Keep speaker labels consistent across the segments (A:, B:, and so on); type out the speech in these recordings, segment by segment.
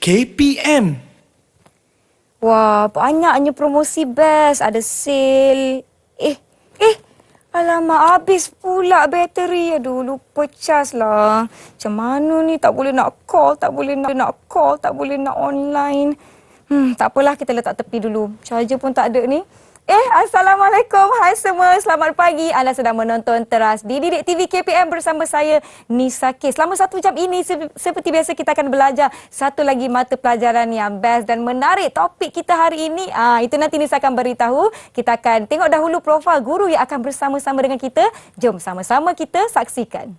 A: KPM.
B: Wah, banyaknya promosi best. Ada sale. Alamak, habis pula bateri. Aduh, lupa cas lah. Macam mana ni? Tak boleh nak call, tak boleh nak call, tak boleh nak online. Tak apalah, kita letak tepi dulu. Charger pun tak ada ni. Assalamualaikum. Hai semua, selamat pagi. Anda sedang menonton Teras di Didik TV KPM bersama saya, Nisa K. Selama 1 jam ini, seperti biasa kita akan belajar satu lagi mata pelajaran yang best dan menarik. Topik kita hari ini, itu nanti Nisa akan beritahu. Kita akan tengok dahulu profil guru yang akan bersama-sama dengan kita. Jom sama-sama kita saksikan.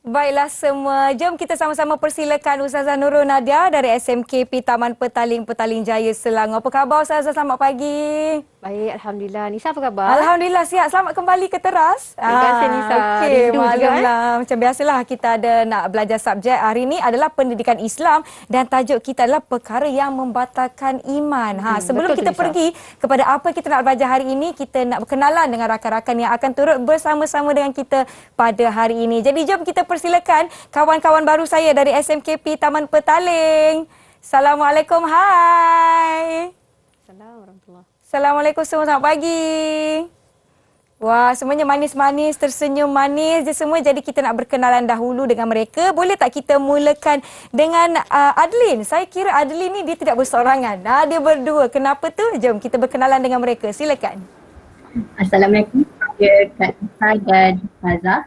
B: Baiklah semua, jom kita sama-sama persilakan Ustazah Nurul Nadia dari SMKP Taman Petaling, Petaling Jaya, Selangor. Apa khabar Ustazah? Selamat pagi.
C: Baik, Alhamdulillah. Nisa apa khabar?
B: Alhamdulillah sihat. Selamat kembali ke Teras.
C: Terima kasih Nisa.
B: Okey, maklumlah. Macam biasalah kita ada nak belajar subjek. Hari ini adalah pendidikan Islam dan tajuk kita adalah perkara yang membatalkan iman. Sebelum kita pergi kepada apa kita nak belajar hari ini, kita nak berkenalan dengan rakan-rakan yang akan turut bersama-sama dengan kita pada hari ini. Jadi jom kita persilakan kawan-kawan baru saya dari SMKP Taman Petaling. Assalamualaikum, hai.
C: Assalamualaikum.
B: Assalamualaikum semua, selamat pagi. Wah, semuanya manis-manis, tersenyum manis je semua. Jadi kita nak berkenalan dahulu dengan mereka. Boleh tak kita mulakan dengan Adeline? Saya kira Adeline ni dia tidak bersorangan. Dia berdua. Kenapa tu? Jom kita berkenalan dengan mereka. Silakan.
D: Assalamualaikum. Saya Kak Nisa dan Ustazah.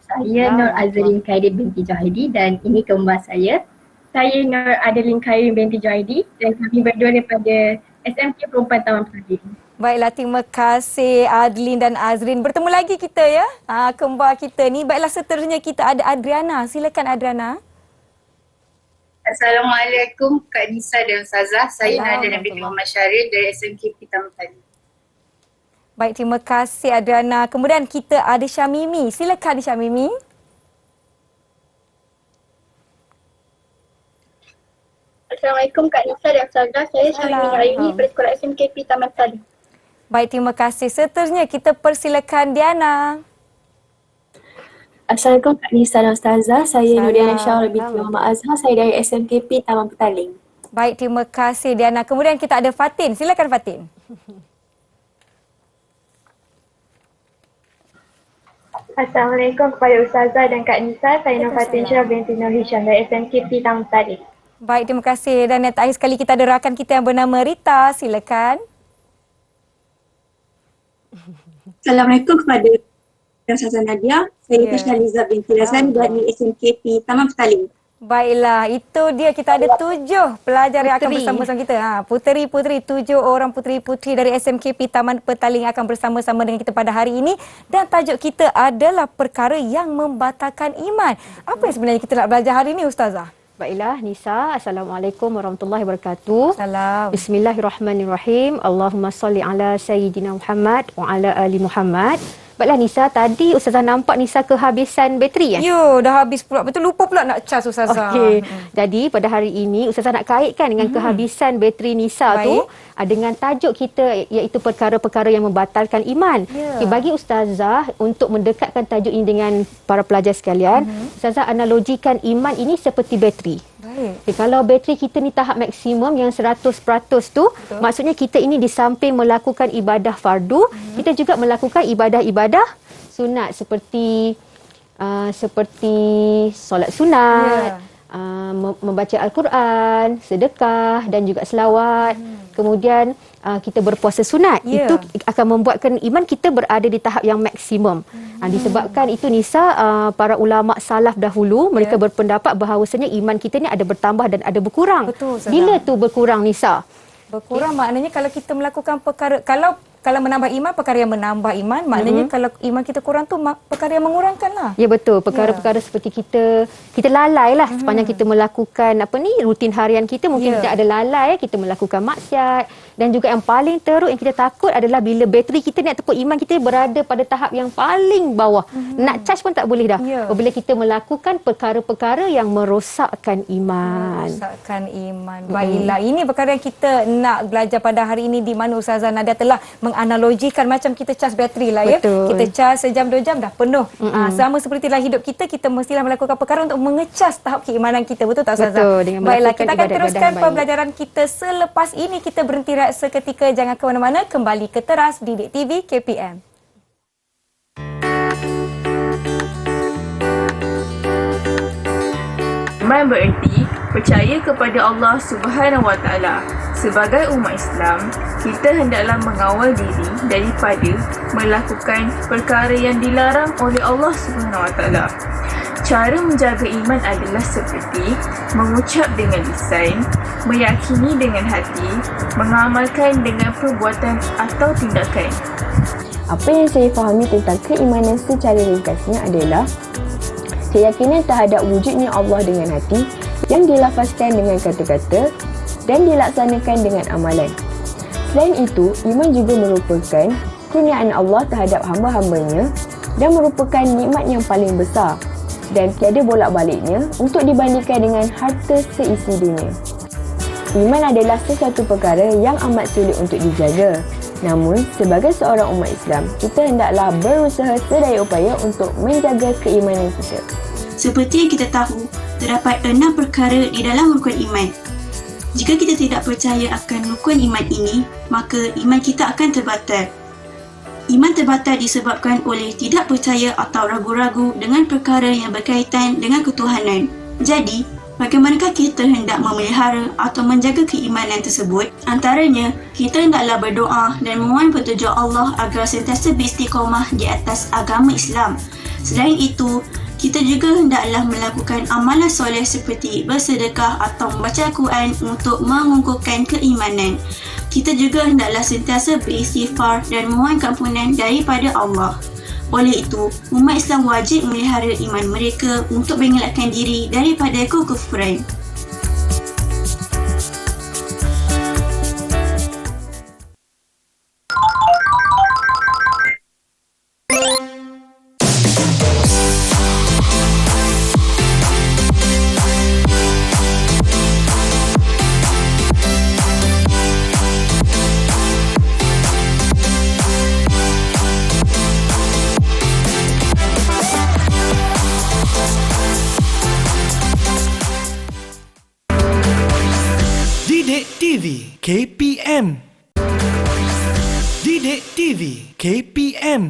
D: Saya Nur Azrin Khairin binti Johidi dan ini kembar saya. Saya Nur Adeline Khairin binti Johidi dan kami berdua daripada SMK Perempuan Taman Petaling.
B: Baiklah, terima kasih Adeline dan Azrin. Bertemu lagi kita ya, kembar kita ni. Baiklah, seterusnya kita ada Adriana. Silakan Adriana.
E: Assalamualaikum Kak Nisa dan Ustazah. Saya Nada Nabi Muhammad Syaril dari SMK Taman Petaling.
B: Baik, terima kasih Adriana. Kemudian kita ada Syamimi. Silakan Syamimi.
F: Assalamualaikum Kak Nisa dan Ustazah. Saya Syamimi Raini dari Sekolah SMKP Taman Petaling.
B: Baik, terima kasih. Seterusnya kita persilakan Diana.
G: Assalamualaikum Kak Nisa dan Ustazah. Saya Nuriana Syarul binti Muhammad Azhar. Saya dari SMKP Taman Petaling.
B: Baik, terima kasih Diana. Kemudian kita ada Fatin. Silakan Fatin.
F: Assalamualaikum kepada Ustazah dan Kak Nisa. Saya Nur Fatin Syarah binti Nur Hisham dari SMKP Taman Petaling.
B: Baik, terima kasih. Dan yang terakhir sekali kita ada rakan kita yang bernama Rita. Silakan.
H: Assalamualaikum kepada Ustazah Nadia. Saya Tashaliza binti Razan dari SMKP Taman Petaling.
B: Baiklah, itu dia. Kita ada 7 pelajar yang akan bersama-sama kita. Puteri-puteri, 7 orang puteri-puteri dari SMKP Taman Petaling akan bersama-sama dengan kita pada hari ini. Dan tajuk kita adalah perkara yang membatalkan iman. Apa yang sebenarnya kita nak belajar hari ini Ustazah?
C: Baiklah Nisa, Assalamualaikum warahmatullahi wabarakatuh.
B: Salam.
C: Bismillahirrahmanirrahim. Allahumma salli ala Sayyidina Muhammad wa ala ali Muhammad. Baiklah Nisa, tadi Ustazah nampak Nisa kehabisan bateri kan?
B: Yo, dah habis pula. Betul, lupa pula nak cas Ustazah.
C: Okey. Jadi pada hari ini Ustazah nak kaitkan dengan kehabisan bateri Nisa tu dengan tajuk kita iaitu perkara-perkara yang membatalkan iman. Okay, bagi Ustazah untuk mendekatkan tajuk ini dengan para pelajar sekalian, Ustazah analogikan iman ini seperti bateri. Okay, kalau bateri kita ni tahap maksimum yang 100% tu, maksudnya kita ini di samping melakukan ibadah fardu, kita juga melakukan ibadah-ibadah sunat seperti solat sunat, membaca Al-Quran, sedekah dan juga selawat. Kemudian kita berpuasa sunat. Itu akan membuatkan iman kita berada di tahap yang maksimum. Disebabkan itu Nisa, para ulama salaf dahulu mereka berpendapat bahawasanya iman kita ni ada bertambah dan ada berkurang.
B: Betul,
C: bila tu berkurang Nisa?
B: Berkurang maknanya kalau kita melakukan perkara, kalau kalau menambah iman, perkara yang menambah iman, maknanya kalau iman kita kurang tu perkara yang mengurangkan lah.
C: Ya betul, perkara-perkara seperti kita lalai lah sepanjang kita melakukan rutin harian kita, mungkin kita ada lalai, kita melakukan maksiat. Dan juga yang paling teruk yang kita takut adalah bila bateri kita ni ataupun iman kita berada pada tahap yang paling bawah. Nak charge pun tak boleh dah. Apabila kita melakukan perkara-perkara yang merosakkan iman.
B: Merosakkan iman. Baiklah, ini perkara yang kita nak belajar pada hari ini, di mana Ustazah Nadia telah menganalogikan macam kita cas bateri lah ya.
C: Betul.
B: Kita cas sejam 2 jam dah penuh. Sama seperti dalam hidup kita, kita mestilah melakukan perkara untuk mengecas tahap keimanan kita. Betul tak Ustazah?
C: Betul, dengan
B: Baiklah,
C: melakukan
B: kita akan
C: ibadat-ibadat
B: teruskan
C: yang baik.
B: pembelajaran kita selepas ini. Kita berhenti rehat seketika, jangan ke mana-mana, kembali ke Teras Didik TV KPM.
A: Iman bererti percaya kepada Allah Subhanahu Wa Taala. Sebagai umat Islam, kita hendaklah mengawal diri daripada melakukan perkara yang dilarang oleh Allah Subhanahu Wa Taala. Cara menjaga iman adalah seperti mengucap dengan lisan, meyakini dengan hati, mengamalkan dengan perbuatan atau tindakan.
I: Apa yang saya fahami tentang keimanan secara ringkasnya adalah keyakinan terhadap wujudnya Allah dengan hati yang dilafazkan dengan kata-kata dan dilaksanakan dengan amalan. Selain itu, iman juga merupakan kurniaan Allah terhadap hamba-hambanya dan merupakan nikmat yang paling besar dan tiada bolak-baliknya untuk dibandingkan dengan harta seisi dunia. Iman adalah sesuatu perkara yang amat sulit untuk dijaga. Namun, sebagai seorang umat Islam, kita hendaklah berusaha sedaya upaya untuk menjaga keimanan kita.
H: Seperti yang kita tahu, terdapat 6 perkara di dalam rukun iman. Jika kita tidak percaya akan rukun iman ini, maka iman kita akan terbatal. Iman terbatal disebabkan oleh tidak percaya atau ragu-ragu dengan perkara yang berkaitan dengan ketuhanan. Jadi, bagaimanakah kita hendak memelihara atau menjaga keimanan tersebut? Antaranya, kita hendaklah berdoa dan memohon petunjuk Allah agar sentiasa beristiqamah di atas agama Islam. Selain itu, kita juga hendaklah melakukan amalan soleh seperti bersedekah atau membaca Al-Quran untuk mengukuhkan keimanan. Kita juga hendaklah sentiasa beristighfar dan memohon ampunan daripada Allah. Oleh itu, umat Islam wajib memelihara iman mereka untuk mengelakkan diri daripada kekufuran.
J: Didik TV KPM. Didik TV KPM.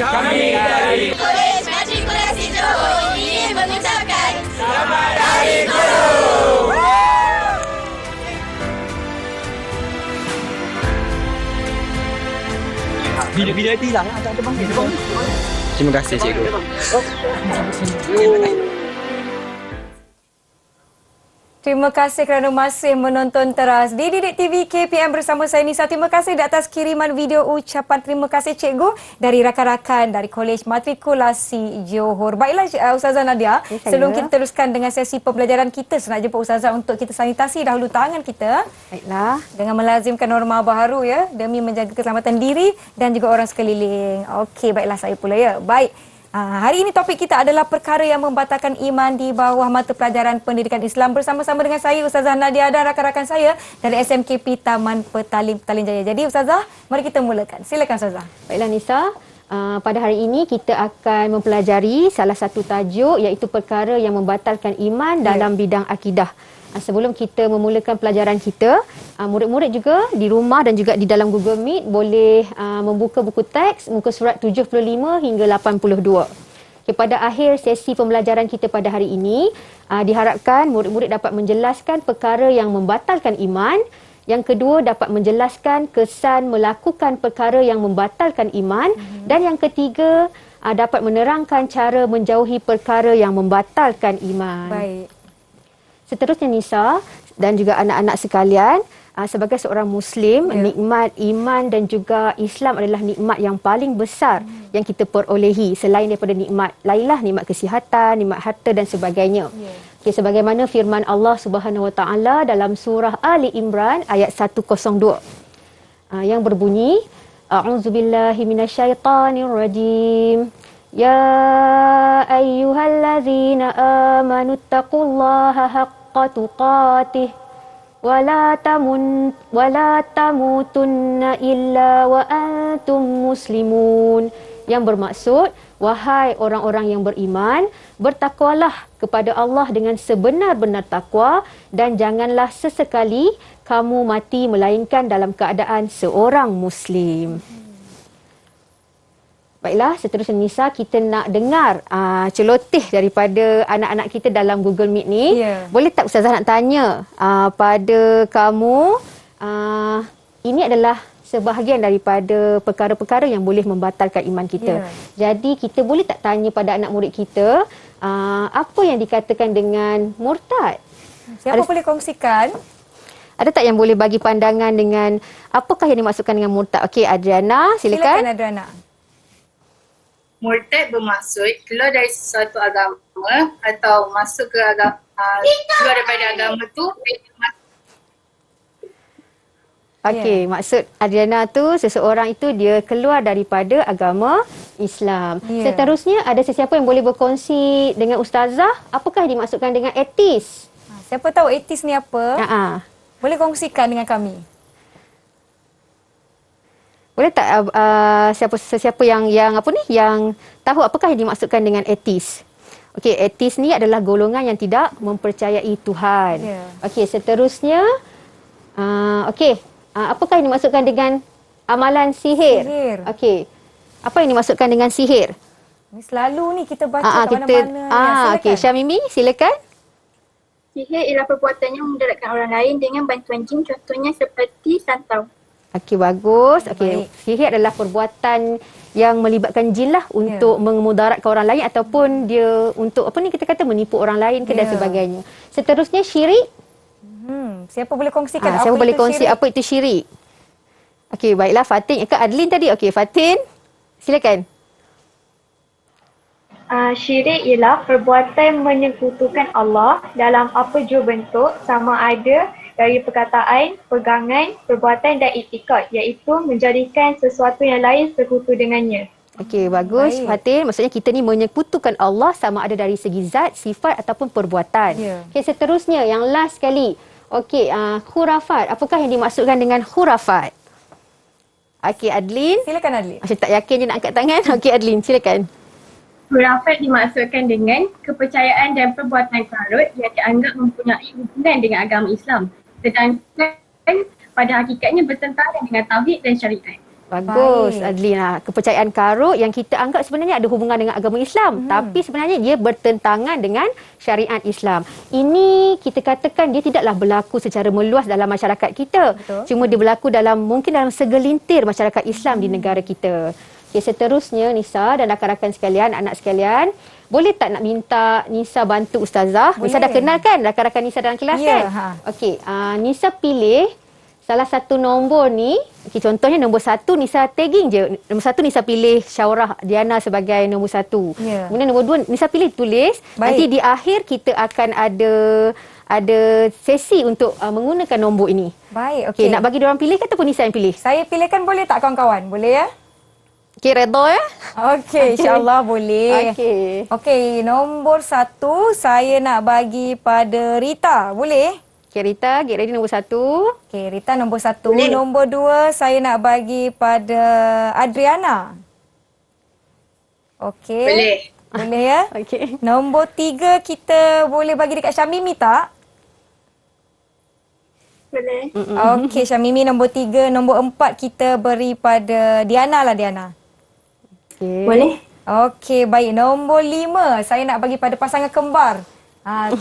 K: Kami dari Kolej Matrikulasi Johor ingin mengucapkan Selamat Hari Guru.
L: Bila hilang ada panggil. Terima kasih cikgu.
B: Terima kasih kerana masih menonton Teras di Didik TV KPM bersama saya Nisa. Terima kasih di atas kiriman video ucapan terima kasih cikgu dari rakan-rakan dari Kolej Matrikulasi Johor. Baiklah Ustazah Nadia, sebelum kita teruskan dengan sesi pembelajaran kita, saya nak jumpa Ustazah untuk kita sanitasi dahulu tangan kita.
C: Baiklah.
B: Dengan melazimkan norma baharu ya, demi menjaga keselamatan diri dan juga orang sekeliling. Okey, baiklah saya pula ya. Baik. Hari ini topik kita adalah perkara yang membatalkan iman di bawah mata pelajaran pendidikan Islam bersama-sama dengan saya Ustazah Nadia dan rakan-rakan saya dari SMKP Taman Petaling Jaya. Jadi Ustazah, mari kita mulakan. Silakan Ustazah.
C: Baiklah Nisa, pada hari ini kita akan mempelajari salah satu tajuk iaitu perkara yang membatalkan iman dalam bidang akidah. Sebelum kita memulakan pelajaran kita, murid-murid juga di rumah dan juga di dalam Google Meet boleh membuka buku teks muka surat 75 hingga 82. Okay, pada akhir sesi pembelajaran kita pada hari ini, diharapkan murid-murid dapat menjelaskan perkara yang membatalkan iman. Yang kedua, dapat menjelaskan kesan melakukan perkara yang membatalkan iman. Dan yang ketiga, dapat menerangkan cara menjauhi perkara yang membatalkan iman.
B: Baik.
C: Seterusnya Nisa dan juga anak-anak sekalian, sebagai seorang Muslim, nikmat iman dan juga Islam adalah nikmat yang paling besar yang kita perolehi selain daripada nikmat lainlah, nikmat kesihatan, nikmat harta dan sebagainya. Okay, sebagaimana firman Allah Subhanahu Wa Taala dalam surah Ali Imran ayat 102 yang berbunyi, A'udzubillahi minasyaitanirrajim. Ya ayyuhallazina amanu taqullaha haqqa tuqatih wa la tamutunna illa wa antum muslimun. Yang bermaksud, wahai orang-orang yang beriman, bertakwalah kepada Allah dengan sebenar-benar takwa dan janganlah sesekali kamu mati melainkan dalam keadaan seorang Muslim. Baiklah, seterusnya Nisa, kita nak dengar celoteh daripada anak-anak kita dalam Google Meet ni. Boleh tak Ustazah nak tanya pada kamu, ini adalah sebahagian daripada perkara-perkara yang boleh membatalkan iman kita. Jadi kita boleh tak tanya pada anak murid kita, apa yang dikatakan dengan murtad?
B: Siapa boleh kongsikan?
C: Ada tak yang boleh bagi pandangan dengan apakah yang dimaksudkan dengan murtad? Okey, Adriana, silakan.
B: Silakan Adriana.
E: Murtad bermaksud keluar dari sesuatu agama atau masuk ke agama, keluar daripada agama tu.
C: Okey, maksud Adriana tu seseorang itu dia keluar daripada agama Islam. Seterusnya ada sesiapa yang boleh berkongsi dengan Ustazah apakah yang dimaksudkan dengan etis?
B: Siapa tahu etis ni apa? Boleh kongsikan dengan kami.
C: Boleh tak sesiapa yang tahu apakah yang dimaksudkan dengan etis? Okey, etis ni adalah golongan yang tidak mempercayai Tuhan. Okey, seterusnya apakah yang dimaksudkan dengan amalan sihir? Okey. Apa yang dimaksudkan dengan sihir?
B: Ni selalu ni kita baca kat mana-mana.
C: Okey, Syamimi, silakan.
D: Sihir ialah perbuatan yang memudaratkan orang lain dengan bantuan jin, contohnya seperti santau.
C: Okey, bagus. Okey, sihir adalah perbuatan yang melibatkan jin lah untuk memudaratkan orang lain ataupun dia untuk kita kata menipu orang lain ke dan sebagainya. Seterusnya syirik.
B: Siapa boleh kongsikan
C: siapa boleh kongsi apa itu syirik? Okey, baiklah Fatin ke Adlin tadi. Okey, Fatin, silakan.
F: Syirik ialah perbuatan menyekutukan Allah dalam apa jua bentuk, sama ada dari perkataan, pegangan, perbuatan dan iktikad, iaitu menjadikan sesuatu yang lain sekutu dengannya.
C: Okey, bagus. Fatin, maksudnya kita ni menyekutukan Allah sama ada dari segi zat, sifat ataupun perbuatan. Okey, seterusnya yang last sekali. Okey, khurafat. Apakah yang dimaksudkan dengan khurafat? Okey, Adlin.
B: Silakan Adlin.
C: Saya tak yakin dia nak angkat tangan. Okey, Adlin, silakan.
D: Khurafat dimaksudkan dengan kepercayaan dan perbuatan karut yang dianggap mempunyai hubungan dengan agama Islam, sedangkan pada hakikatnya bertentangan dengan tauhid dan syariat.
C: Bagus, Adlina. Kepercayaan karut yang kita anggap sebenarnya ada hubungan dengan agama Islam. Tapi sebenarnya dia bertentangan dengan syariat Islam. Ini kita katakan dia tidaklah berlaku secara meluas dalam masyarakat kita. Cuma dia berlaku mungkin dalam segelintir masyarakat Islam di negara kita. Okay, seterusnya Nisa dan rakan-rakan sekalian, anak sekalian, boleh tak nak minta Nisa bantu Ustazah? Boleh. Nisa dah kenal kan rakan-rakan Nisa dalam kelas kan? Okey, Nisa pilih salah satu nombor ni. Okay, contohnya nombor 1 Nisa tagging je. Nombor 1 Nisa pilih Syaurah Diana sebagai nombor 1. Kemudian nombor 2 Nisa pilih tulis. Nanti di akhir kita akan ada sesi untuk menggunakan nombor ini.
B: Baik,
C: okey. Nak bagi diorang pilih ke ataupun Nisa yang pilih?
B: Saya pilihkan boleh tak kawan-kawan? Boleh ya?
C: Okey, redha ya?
B: Okey, insya-Allah boleh. Okey, nombor 1 saya nak bagi pada Rita. Boleh?
C: Okey, Rita, get ready nombor 1.
B: Okey, Rita nombor 1. Nombor 2 saya nak bagi pada Adriana. Okey.
E: Boleh.
B: Boleh ya?
C: Okey.
B: Nombor 3 kita boleh bagi dekat Syamimi tak?
F: Boleh.
B: Okey, Syamimi nombor 3. Nombor 4 kita beri pada Diana lah, Diana.
C: Okay.
G: Boleh?
B: Okey, baik. Nombor 5, saya nak bagi pada pasangan kembar.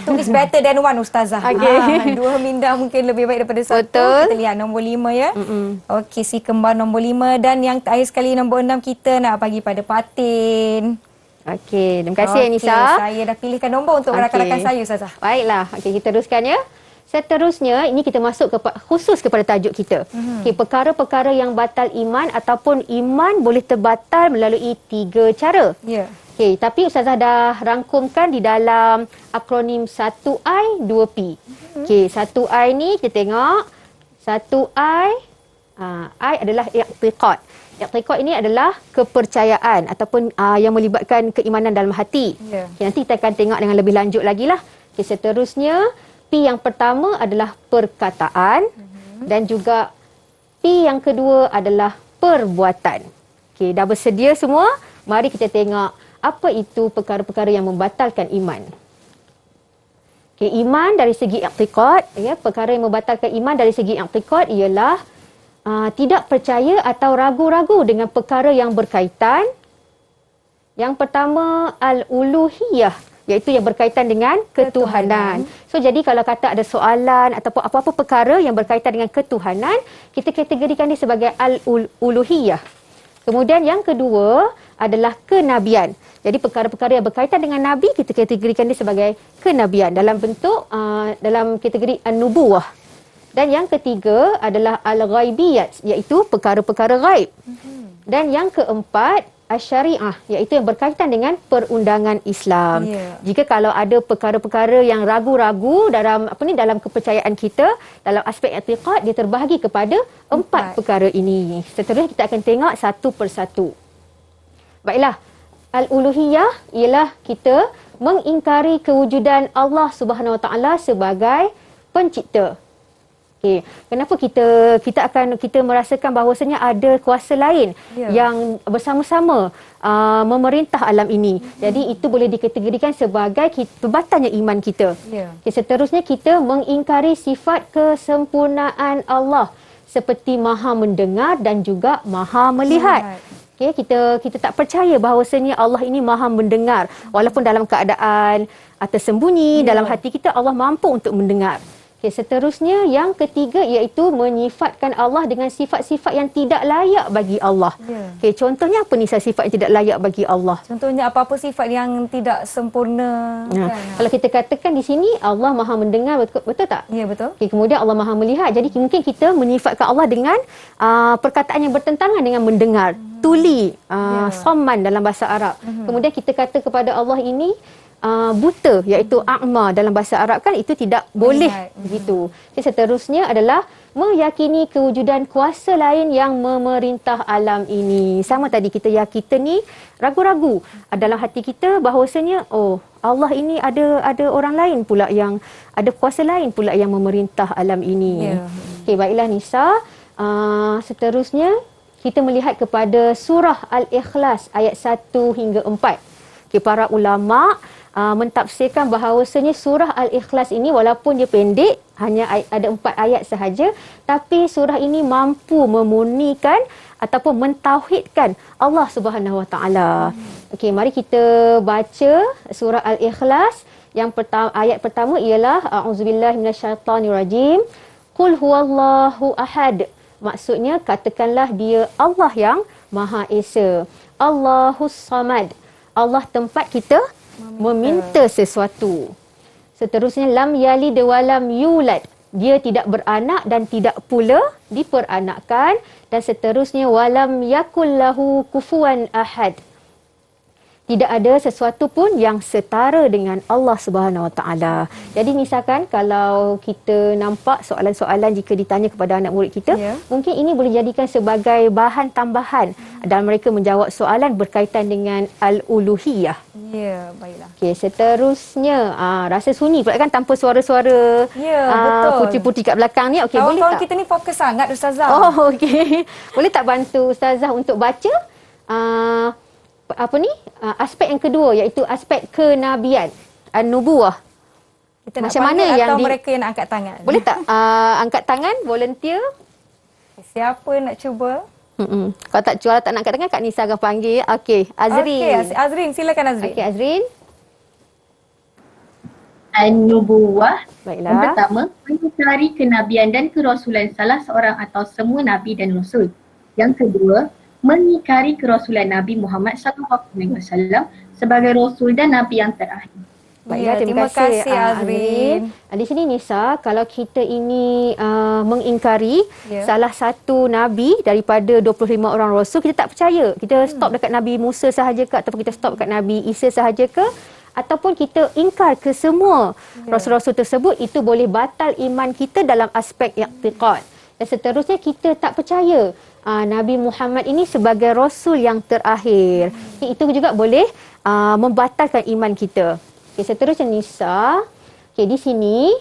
B: Tulis better than one, Ustazah.
C: Okey.
B: 2 minda mungkin lebih baik daripada 1.
C: Betul.
B: Kita lihat nombor 5 ya. Okey, si kembar nombor 5. Dan yang terakhir sekali nombor 6 kita nak bagi pada Fatin.
C: Okey, terima kasih Anissa.
B: Saya dah pilihkan nombor untuk rakan-rakan saya, Ustazah.
C: Baiklah, okey kita teruskan ya. Seterusnya, ini kita masuk khusus kepada tajuk kita. Okey, perkara-perkara yang batal iman ataupun iman boleh terbatal melalui 3 cara.
B: Ya.
C: Okey, tapi Ustazah dah rangkumkan di dalam akronim 1I, 2P. Okey, 1I ni kita tengok. 1I, I adalah i'tiqad. I'tiqad ini adalah kepercayaan ataupun yang melibatkan keimanan dalam hati.
B: Ya.
C: Okay, nanti kita akan tengok dengan lebih lanjut lagi lah. Okay, seterusnya, P yang pertama adalah perkataan dan juga P yang kedua adalah perbuatan. Okay, dah bersedia semua? Mari kita tengok apa itu perkara-perkara yang membatalkan iman. Okay, iman dari segi i'tiqad, ya, perkara yang membatalkan iman dari segi i'tiqad ialah tidak percaya atau ragu-ragu dengan perkara yang berkaitan. Yang pertama, al-uluhiyah, iaitu yang berkaitan dengan ketuhanan. So, jadi kalau kata ada soalan ataupun apa-apa perkara yang berkaitan dengan ketuhanan, kita kategorikan dia sebagai al-uluhiyah. Kemudian yang kedua adalah kenabian. Jadi perkara-perkara yang berkaitan dengan Nabi, kita kategorikan dia sebagai kenabian dalam bentuk, dalam kategori an-nubuwah. Dan yang ketiga adalah al-ghaibiyat, iaitu perkara-perkara ghaib. Dan yang keempat, asy-syariah, iaitu yang berkaitan dengan perundangan Islam. Jika kalau ada perkara-perkara yang ragu-ragu dalam kepercayaan kita, dalam aspek i'tiqad, dia terbahagi kepada 4 perkara ini. Seterusnya kita akan tengok satu persatu. Baiklah, al-uluhiyah ialah kita mengingkari kewujudan Allah Subhanahu Wa Taala sebagai pencipta. Okey, kenapa kita merasakan bahawasanya ada kuasa lain yang bersama-sama memerintah alam ini. Jadi itu boleh dikategorikan sebagai batalnya iman kita. Okay, seterusnya kita mengingkari sifat kesempurnaan Allah seperti Maha mendengar dan juga Maha melihat. Okay, kita tak percaya bahawasanya Allah ini Maha mendengar walaupun dalam keadaan tersembunyi dalam hati kita Allah mampu untuk mendengar. Okay, seterusnya yang ketiga iaitu menyifatkan Allah dengan sifat-sifat yang tidak layak bagi Allah. Okay, contohnya apa ni sifat yang tidak layak bagi Allah?
B: Contohnya apa-apa sifat yang tidak sempurna.
C: Kalau kita katakan di sini Allah Maha mendengar, betul tak?
B: Ya, betul.
C: Okay, kemudian Allah Maha melihat. Jadi mungkin kita menyifatkan Allah dengan perkataan yang bertentangan dengan mendengar. Tuli, somman dalam bahasa Arab. Kemudian kita kata kepada Allah ini buta, iaitu a'ma dalam bahasa Arab, kan itu tidak boleh begitu. Okay, seterusnya adalah meyakini kewujudan kuasa lain yang memerintah alam ini. Sama tadi kita ni ragu-ragu dalam hati kita bahawasanya Allah ini ada orang lain pula yang ada kuasa lain pula yang memerintah alam ini. Okey, baiklah Nisa. Seterusnya kita melihat kepada surah Al-Ikhlas ayat 1 hingga 4. Okay, para ulama mentafsirkan bahawasanya surah Al-Ikhlas ini walaupun dia pendek, hanya ada 4 ayat sahaja, tapi surah ini mampu memurnikan ataupun mentauhidkan Allah Subhanahu Wa Taala. Okey, mari kita baca surah Al-Ikhlas. Yang pertama, ayat pertama ialah a'udzubillahi minasyaitonirrajim. Qul huwallahu ahad. Maksudnya katakanlah dia Allah yang Maha Esa. Allahus Samad. Allah tempat kita meminta sesuatu. Seterusnya lam yalid wa lam yulad. Dia tidak beranak dan tidak pula diperanakkan. Dan seterusnya walam yakul lahu kufuwan ahad. Tidak ada sesuatu pun yang setara dengan Allah Subhanahu Wa Taala. Jadi misalkan kalau kita nampak soalan-soalan jika ditanya kepada anak murid kita, mungkin ini boleh jadikan sebagai bahan tambahan dalam mereka menjawab soalan berkaitan dengan al-uluhiyah.
B: Ya, baiklah.
C: Okey, seterusnya rasa sunyi pula kan tanpa suara-suara
B: betul.
C: putih-putih kat belakang ni. Okey, boleh tak?
B: Kawan-kawan kita ni fokus sangat Ustazah.
C: Oh, okey. Boleh tak bantu Ustazah untuk baca aspek yang kedua iaitu aspek kenabian, an-nubuwah.
B: Kita nak
C: Macam mana
B: panggil
C: yang
B: atau mereka yang nak angkat tangan?
C: Boleh tak angkat tangan, volunteer?
B: Siapa nak cuba?
C: Kalau tak nak angkat tangan, Kak Nisa akan panggil. Okey, Azrin.
B: Okey, Azrin, silakan Azrin.
C: Okey, Azrin.
D: An-Nubuwah.
C: Baiklah.
D: Yang pertama, mengingkari kenabian dan kerasulan salah seorang atau semua nabi dan rasul. Yang kedua, mengingkari kerasulan Nabi Muhammad SAW sebagai rasul dan nabi yang terakhir.
C: Baiklah,
B: terima kasih Azrin.
C: Di sini Nisa, kalau kita ini mengingkari salah satu nabi daripada 25 orang rasul, kita tak percaya. Kita stop dekat Nabi Musa sahaja ke, ataupun kita stop dekat Nabi Isa sahaja ke, ataupun kita ingkar ke semua rasul-rasul tersebut, itu boleh batal iman kita dalam aspek i'tiqad. Dan seterusnya kita tak percaya Nabi Muhammad ini sebagai rasul yang terakhir. Itu juga boleh membatalkan iman kita. Okay, seterusnya Nisa. Okay, di sini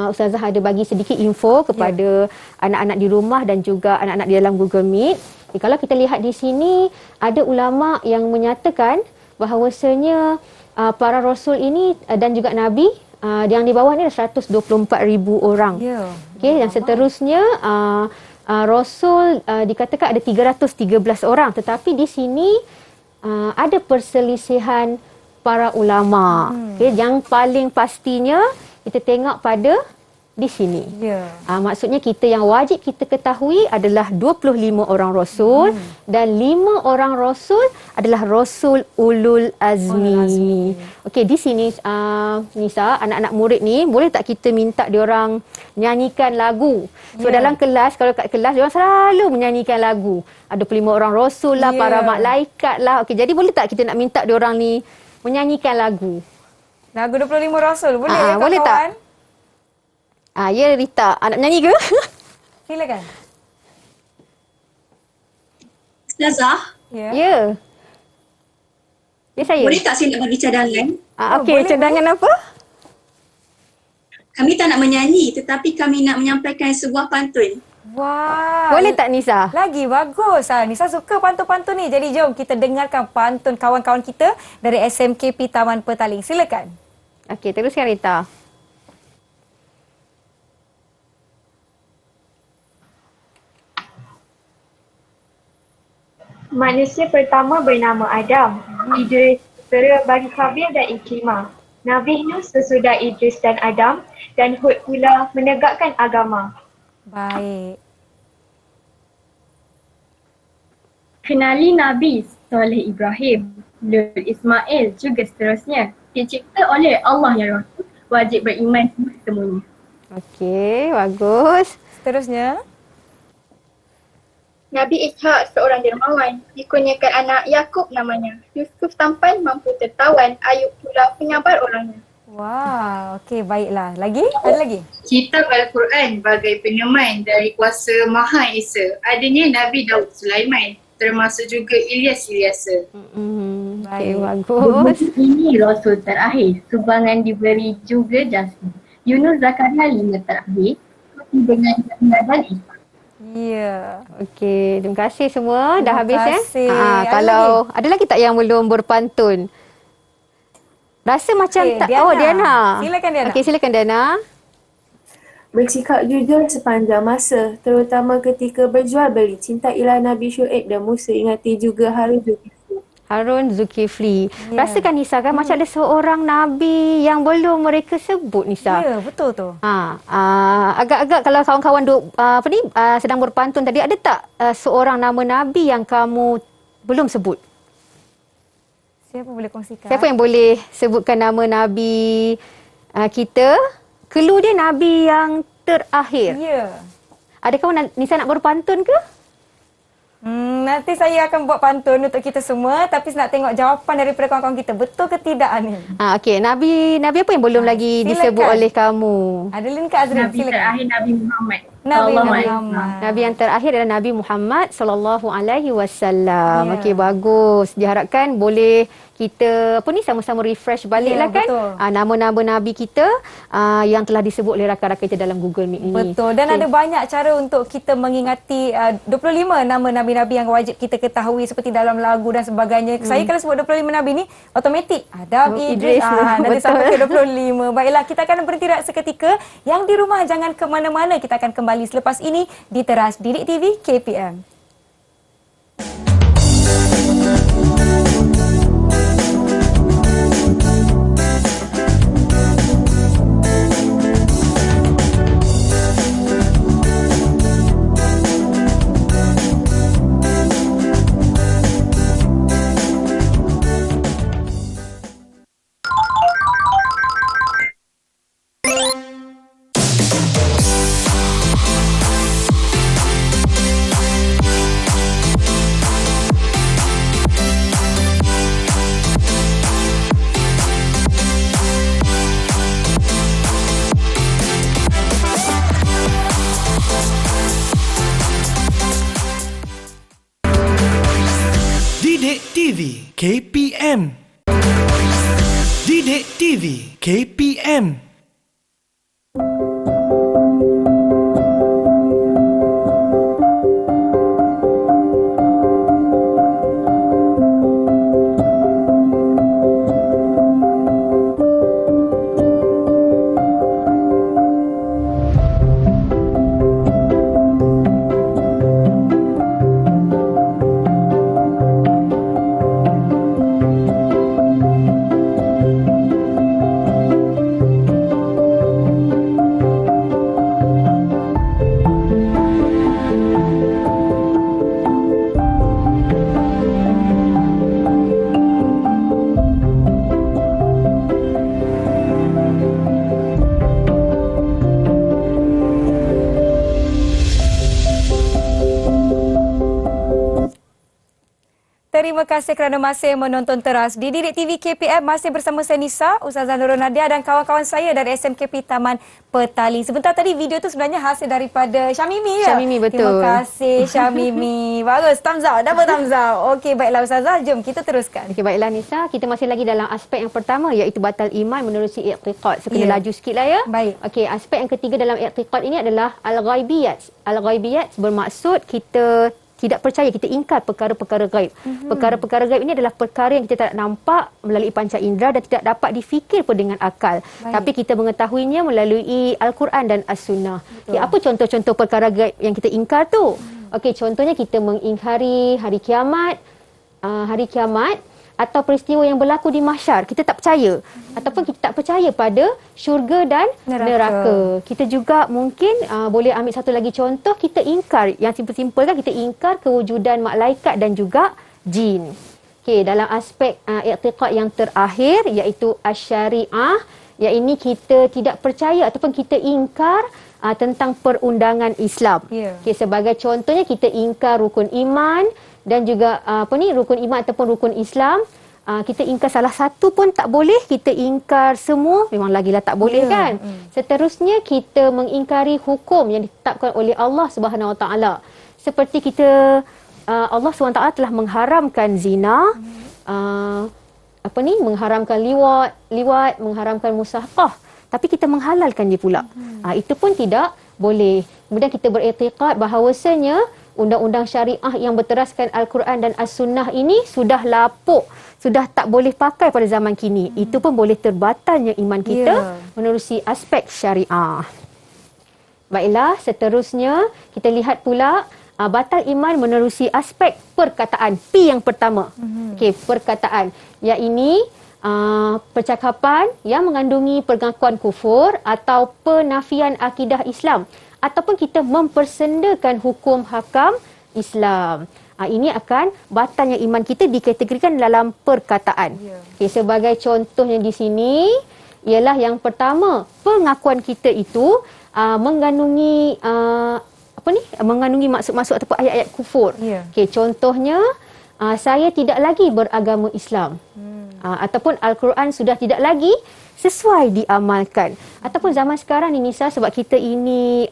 C: Ustazah ada bagi sedikit info kepada anak-anak di rumah dan juga anak-anak di dalam Google Meet. Okay, kalau kita lihat di sini, ada ulama yang menyatakan bahawasanya para rasul ini dan juga nabi yang di bawah ni 124,000 orang. Okay, dan seterusnya rasul dikatakan ada 313 orang, tetapi di sini ada perselisihan para ulama. Okay, yang paling pastinya kita tengok pada di sini. Maksudnya kita yang wajib kita ketahui adalah 25 orang rasul dan 5 orang rasul adalah rasul ulul azmi. Okey, di sini Nisa, anak-anak murid ni boleh tak kita minta diorang nyanyikan lagu? So dalam kelas, kalau kat kelas diorang selalu menyanyikan lagu. Ada 25 orang rasul lah, para malaikat lah. Okey, jadi boleh tak kita nak minta diorang ni menyanyikan lagu?
B: Lagu 25 rasul boleh ya,
C: boleh
B: kawan?
C: tak? Ya Rita, nak nyanyi ke?
B: Silakan.
H: Ustazah,
C: Ya. Ya saya.
H: boleh tak saya nak bagi cadangan?
C: Okey, cadangan apa?
H: Kami tak nak menyanyi tetapi kami nak menyampaikan sebuah pantun.
B: Wah.
C: Boleh tak Nisa?
B: Lagi bagus. Nisa suka pantun-pantun ni. Jadi jom kita dengarkan pantun kawan-kawan kita dari SMKP Taman Petaling. Silakan.
C: Okey, teruskan Rita.
F: Manusia pertama bernama Adam. Idris, Terah, Bani Khabil dan Ikrimah. Nabi Nuh sesudah Idris dan Adam dan Hud pula menegakkan agama.
B: Baik.
D: Kenali Nabi Soleh Ibrahim, Nur Ismail juga seterusnya. Dicipta oleh Allah yang Rasul, wajib beriman semuanya.
C: Okey, bagus.
B: Seterusnya.
M: Nabi Ishak seorang dermawan, dikurniakan anak Yakub namanya. Yusuf tampan mampu tertawan, Ayub pula penyabar orangnya.
B: Wah, okey baiklah. Lagi? Ada lagi?
E: Kitab Al-Quran bagai peneman dari kuasa Maha Esa. Adanya Nabi Daud Sulaiman, termasuk juga Ilyas Ilyasa.
C: Okey, bagus.
D: Ini Rasul terakhir, sumbangan diberi juga Jasmin. Yunus Zakaria 5 terakhir, dengan Yahya dan Isa.
B: Ya.
C: Okey, terima kasih semua. Dah habis
B: kasih.
C: Kalau ada lagi tak yang belum berpantun? Rasa macam
B: Okey,
C: tak.
B: Diana.
C: Oh, Diana.
B: Silakan Diana.
C: Okey, silakan Diana.
G: Bersikap jujur sepanjang masa, terutama ketika berjual beli. Cintailah Nabi Syuaib dan Musa, ingati juga
C: Harun Zulkifli. Rasakan Nisa kan macam ada seorang nabi yang belum mereka sebut Nisa.
B: Ya, betul tu.
C: Agak-agak kalau kawan-kawan sedang berpantun tadi, ada tak seorang nama nabi yang kamu belum sebut?
B: Siapa boleh kongsikan?
C: Siapa yang boleh sebutkan nama nabi kita? Clue dia nabi yang terakhir.
B: Ya.
C: Adakah Nisa nak berpantun ke?
B: Nanti saya akan buat pantun untuk kita semua, tapi nak tengok jawapan daripada kawan-kawan kita. Betul ke tidak ni?
C: Okey, nabi apa yang belum lagi
B: silakan
C: disebut oleh kamu?
B: Adeline ke Azrin?
D: Nabi terakhir Nabi Muhammad.
B: Nabi
D: Sallallahu alaihi
B: Muhammad.
C: Nabi yang terakhir adalah Nabi Muhammad sallallahu alaihi wasallam.
B: Ya.
C: Okey, bagus. Diharapkan boleh kita sama-sama refresh balik
B: Ya,
C: lah kan.
B: betul.
C: Nama-nama nabi kita yang telah disebut oleh rakan-rakan kita dalam Google Meet ini.
B: Betul. Dan ada banyak cara untuk kita mengingati 25 nama nabi-nabi yang wajib kita ketahui seperti dalam lagu dan sebagainya. Saya kalau sebut 25 nabi ni automatik Adam, Idris, nanti
C: Betul.
B: sampai ke 25. Baiklah, kita akan berhenti rehat seketika. Yang di rumah jangan ke mana-mana. Kita akan kembali selepas ini di Teras Didik TV KPM.
J: Didik TV KPM. Didik TV KPM.
B: Terima kasih kerana masih menonton Teras di Didik TV KPM. Masih bersama saya Nisa, Ustazah Nurul Nadia dan kawan-kawan saya dari SMKP Taman Petali. Sebentar tadi video tu sebenarnya hasil daripada Syamimi ya?
C: Syamimi, betul.
B: Terima kasih Syamimi. Bagus, thumbs up, double thumbs up. Okey, baiklah Ustazah, jom kita teruskan.
C: Okey, baiklah Nisa, kita masih lagi dalam aspek yang pertama iaitu batal iman menerusi i'tiqad. So, kena laju sikit lah ya.
B: Baik.
C: Okey, aspek yang ketiga dalam i'tiqad ini adalah al-ghaibiyat. Al-ghaibiyat bermaksud kita tidak percaya, kita ingkar perkara-perkara gaib. Perkara-perkara gaib ini adalah perkara yang kita tak nampak melalui panca indera dan tidak dapat difikir pun dengan akal. Tapi kita mengetahuinya melalui Al-Quran dan As-Sunnah. Okay, apa contoh-contoh perkara gaib yang kita ingkar tu? Okey, contohnya kita mengingkari hari kiamat, atau peristiwa yang berlaku di mahsyar. Kita tak percaya. Ataupun kita tak percaya pada syurga dan neraka. Kita juga mungkin boleh ambil satu lagi contoh, kita ingkar, yang simple-simple kan, kita ingkar kewujudan malaikat dan juga jin. Okey, dalam aspek i'tiqad yang terakhir iaitu asy-syariah, yang ini kita tidak percaya ataupun kita ingkar tentang perundangan Islam. Okey, sebagai contohnya kita ingkar rukun iman dan juga rukun iman ataupun rukun Islam. Kita ingkar salah satu pun tak boleh, kita ingkar semua memang lagilah tak boleh kan. Seterusnya kita mengingkari hukum yang ditetapkan oleh Allah Subhanahu Wa Taala. Seperti kita Allah SWT telah mengharamkan zina, mengharamkan liwat, mengharamkan musahaqah, tapi kita menghalalkan dia pula. Itu pun tidak boleh. Kemudian kita beriktikad bahawasanya undang-undang syariah yang berteraskan Al-Quran dan As-Sunnah ini sudah lapuk, sudah tak boleh pakai pada zaman kini. Itu pun boleh terbatalnya iman kita menerusi aspek syariah. Baiklah, seterusnya kita lihat pula batal iman menerusi aspek perkataan. P yang pertama. Okey, perkataan. Yang ini percakapan yang mengandungi pengakuan kufur atau penafian akidah Islam, ataupun kita mempersendakan hukum hakam Islam. Ini akan batalnya iman kita dikategorikan dalam perkataan. Okay, sebagai contohnya di sini ialah yang pertama, pengakuan kita itu mengandungi mengandungi maksud-maksud ataupun ayat-ayat kufur. Okay, contohnya saya tidak lagi beragama Islam. Ataupun Al-Quran sudah tidak lagi sesuai diamalkan. Ataupun zaman sekarang ni Nisa, sebab kita ini